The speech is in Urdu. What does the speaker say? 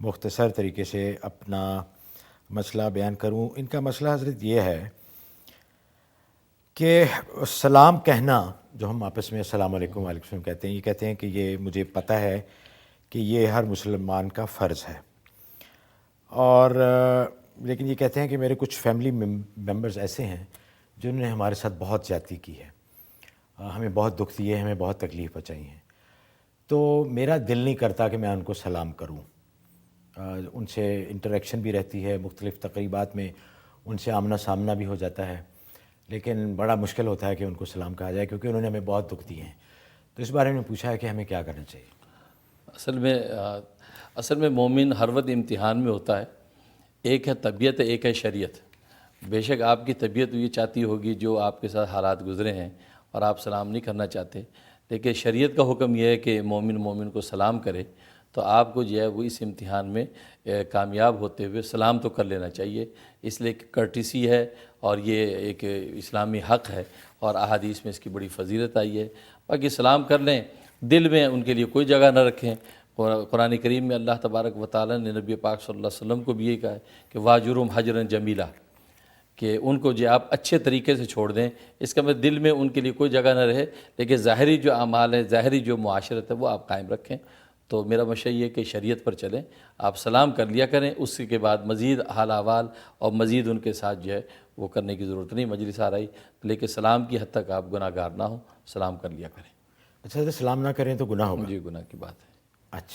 مختصر طریقے سے اپنا مسئلہ بیان کروں. ان کا مسئلہ حضرت یہ ہے کہ سلام کہنا، جو ہم آپس میں السلام علیکم وعلیکم السلام کہتے ہیں، یہ کہتے ہیں کہ یہ مجھے پتہ ہے کہ یہ ہر مسلمان کا فرض ہے، اور لیکن یہ کہتے ہیں کہ میرے کچھ فیملی ممبرز ایسے ہیں جنہوں نے ہمارے ساتھ بہت زیادتی کی ہے، ہمیں بہت دکھ دیے، ہمیں بہت تکلیف پہنچائی ہیں، تو میرا دل نہیں کرتا کہ میں ان کو سلام کروں. ان سے انٹریکشن بھی رہتی ہے، مختلف تقریبات میں ان سے آمنا سامنا بھی ہو جاتا ہے، لیکن بڑا مشکل ہوتا ہے کہ ان کو سلام کہا جائے کیونکہ انہوں نے ہمیں بہت دکھ دیے ہیں. تو اس بارے میں پوچھا ہے کہ ہمیں کیا کرنا چاہیے. اصل میں مومن ہر وقت امتحان میں ہوتا ہے. ایک ہے طبیعت، ایک ہے شریعت. بے شک آپ کی طبیعت یہ چاہتی ہوگی جو آپ کے ساتھ حالات گزرے ہیں اور آپ سلام نہیں کرنا چاہتے، لیکن شریعت کا حکم یہ ہے کہ مومن کو سلام کرے. تو آپ کو جو ہے وہ اس امتحان میں کامیاب ہوتے ہوئے سلام تو کر لینا چاہیے. اس لیے کہ کرٹیسی ہے اور یہ ایک اسلامی حق ہے، اور احادیث میں اس کی بڑی فضیلت آئی ہے. باقی سلام کر لیں، دل میں ان کے لیے کوئی جگہ نہ رکھیں. قرآن کریم میں اللہ تبارک و تعالیٰ نے نبی پاک صلی اللہ علیہ وسلم کو بھی یہ کہا ہے کہ واجرہم حجرا جمیلا، کہ ان کو جو آپ اچھے طریقے سے چھوڑ دیں. اس کا مطلب دل میں ان کے لیے کوئی جگہ نہ رہے، لیکن ظاہری جو اعمال ہے، ظاہری جو معاشرت ہے وہ آپ قائم رکھیں. تو میرا مشورہ یہ ہے کہ شریعت پر چلیں، آپ سلام کر لیا کریں، اس کے بعد مزید حال احوال اور مزید ان کے ساتھ جو ہے وہ کرنے کی ضرورت نہیں. مجلس آ رہی، لیکن سلام کی حد تک آپ گناہ گار نہ ہوں، سلام کر لیا کریں. اچھا، سلام نہ کریں تو گناہ ہوگا؟ جی، گناہ کی بات ہے. اچھا.